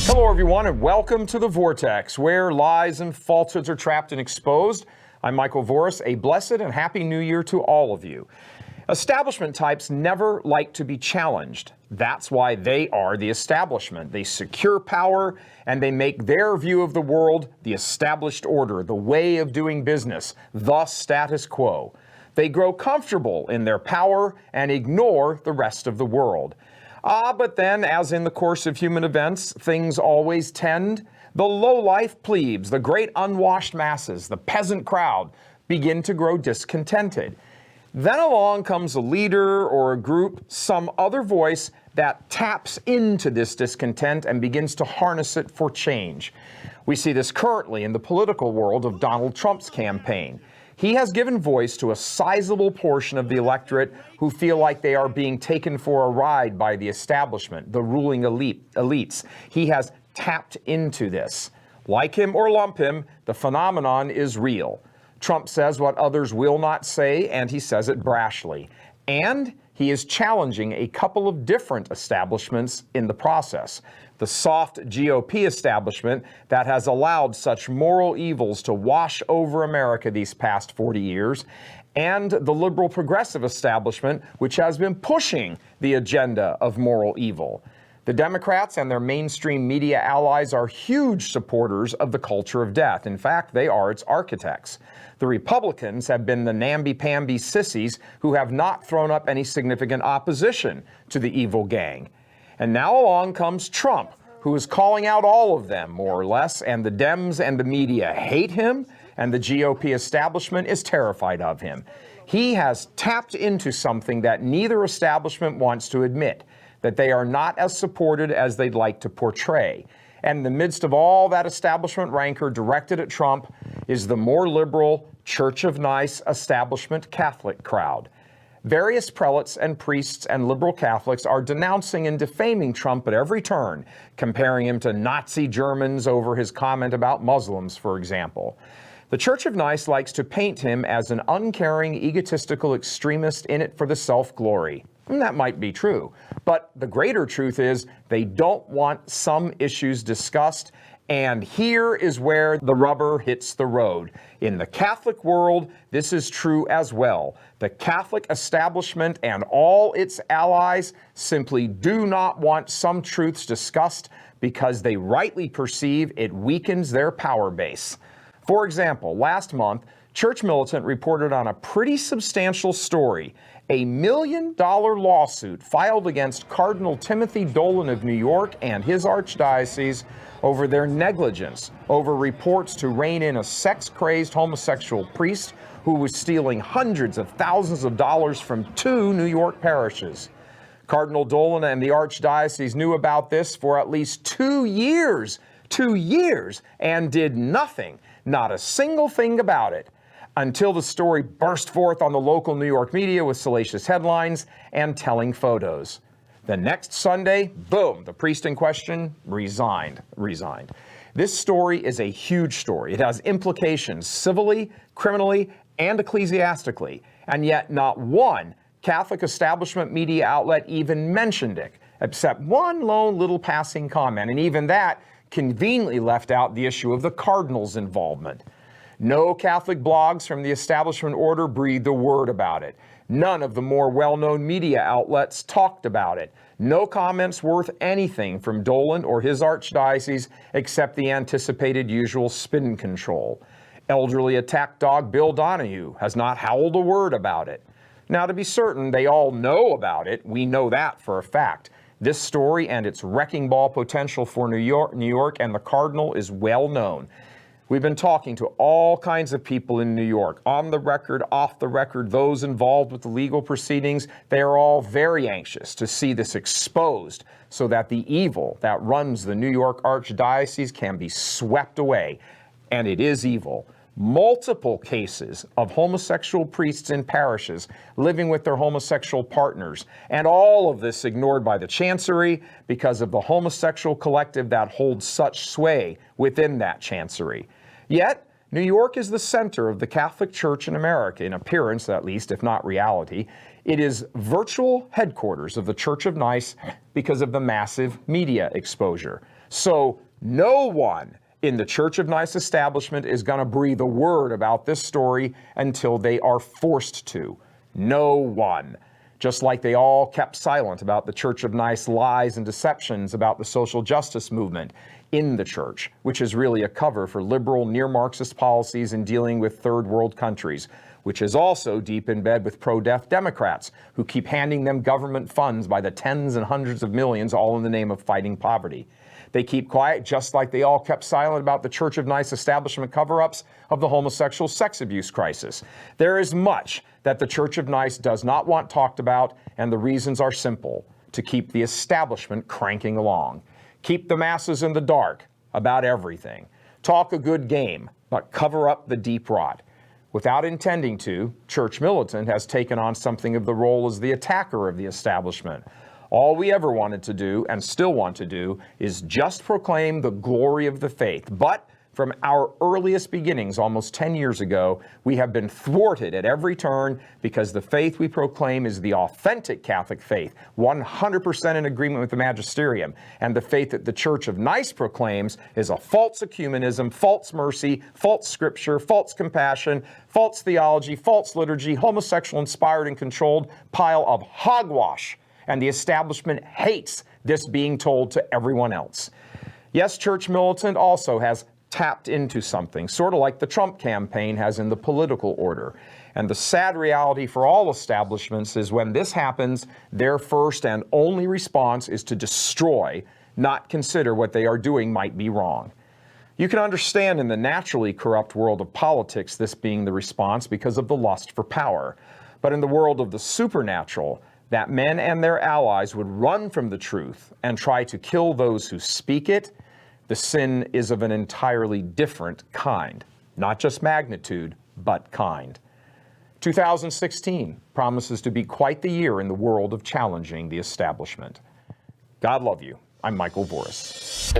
Hello, everyone, and welcome to the Vortex, where lies and falsehoods are trapped and exposed. I'm Michael Voris. A blessed and happy new year to all of you. Establishment types never like to be challenged. That's why they are the establishment. They secure power, and they make their view of the world the established order, the way of doing business, the status quo. They grow comfortable in their power and ignore the rest of the world. But then, as in the course of human events, things always tend. The low-life plebes, the great unwashed masses, the peasant crowd, begin to grow discontented. Then along comes a leader or a group, some other voice that taps into this discontent and begins to harness it for change. We see this currently in the political world of Donald Trump's campaign. He has given voice to a sizable portion of the electorate who feel like they are being taken for a ride by the establishment, the ruling elites. He has tapped into this. Like him or lump him, the phenomenon is real. Trump says what others will not say, and he says it brashly. And he is challenging a couple of different establishments in the process. The soft GOP establishment that has allowed such moral evils to wash over America these past 40 years, and the liberal progressive establishment, which has been pushing the agenda of moral evil. The Democrats and their mainstream media allies are huge supporters of the culture of death. In fact, they are its architects. The Republicans have been the namby-pamby sissies who have not thrown up any significant opposition to the evil gang. And now along comes Trump, who is calling out all of them, more or less, and the Dems and the media hate him, and the GOP establishment is terrified of him. He has tapped into something that neither establishment wants to admit, that they are not as supported as they'd like to portray. And in the midst of all that establishment rancor directed at Trump is the more liberal, Church of Nice establishment Catholic crowd. Various prelates and priests and liberal Catholics are denouncing and defaming Trump at every turn, comparing him to Nazi Germans over his comment about Muslims, for example. The Church of Nice likes to paint him as an uncaring, egotistical extremist in it for the self-glory. And that might be true, but the greater truth is they don't want some issues discussed, and here is where the rubber hits the road. In the Catholic world, this is true as well. The Catholic establishment and all its allies simply do not want some truths discussed because they rightly perceive it weakens their power base. For example, last month, Church Militant reported on a pretty substantial story, a $1 million lawsuit filed against Cardinal Timothy Dolan of New York and his archdiocese over their negligence over reports to rein in a sex-crazed homosexual priest who was stealing hundreds of thousands of dollars from 2 New York parishes. Cardinal Dolan and the archdiocese knew about this for at least 2 years, and did nothing, not a single thing about it, until the story burst forth on the local New York media with salacious headlines and telling photos. The next Sunday, boom, the priest in question resigned. This story is a huge story. It has implications civilly, criminally, and ecclesiastically, and yet not one Catholic establishment media outlet even mentioned it, except one lone little passing comment, and even that conveniently left out the issue of the cardinal's involvement. No Catholic blogs from the establishment order breathed a word about it. None of the more well-known media outlets talked about it. No comments worth anything from Dolan or his archdiocese except the anticipated usual spin control. Elderly attack dog Bill Donahue has not howled a word about it. Now, to be certain, they all know about it. We know that for a fact. This story and its wrecking ball potential for New York and the Cardinal is well known. We've been talking to all kinds of people in New York, on the record, off the record, those involved with the legal proceedings. They are all very anxious to see this exposed so that the evil that runs the New York Archdiocese can be swept away. And it is evil. Multiple cases of homosexual priests in parishes living with their homosexual partners, and all of this ignored by the Chancery because of the homosexual collective that holds such sway within that Chancery. Yet, New York is the center of the Catholic Church in America, in appearance at least, if not reality. It is virtual headquarters of the Church of Nice because of the massive media exposure. So no one in the Church of Nice establishment is going to breathe a word about this story until they are forced to. No one. Just like they all kept silent about the Church of Nice lies and deceptions about the social justice movement in the church, which is really a cover for liberal near-Marxist policies in dealing with third world countries, which is also deep in bed with pro-death Democrats who keep handing them government funds by the tens and hundreds of millions, all in the name of fighting poverty. They keep quiet, just like they all kept silent about the Church of Nice establishment cover-ups of the homosexual sex abuse crisis. There is much that the Church of Nice does not want talked about, and the reasons are simple: to keep the establishment cranking along. Keep the masses in the dark about everything. Talk a good game, but cover up the deep rot. Without intending to, Church Militant has taken on something of the role as the attacker of the establishment. All we ever wanted to do, and still want to do, is just proclaim the glory of the faith. But from our earliest beginnings, almost 10 years ago, we have been thwarted at every turn because the faith we proclaim is the authentic Catholic faith, 100% in agreement with the magisterium. And the faith that the Church of Nice proclaims is a false ecumenism, false mercy, false scripture, false compassion, false theology, false liturgy, homosexual inspired and controlled pile of hogwash. And the establishment hates this being told to everyone else. Yes, Church Militant also has tapped into something, sort of like the Trump campaign has in the political order. And the sad reality for all establishments is when this happens, their first and only response is to destroy, not consider what they are doing might be wrong. You can understand in the naturally corrupt world of politics this being the response because of the lust for power. But in the world of the supernatural, that men and their allies would run from the truth and try to kill those who speak it, the sin is of an entirely different kind. Not just magnitude, but kind. 2016 promises to be quite the year in the world of challenging the establishment. God love you. I'm Michael Voris.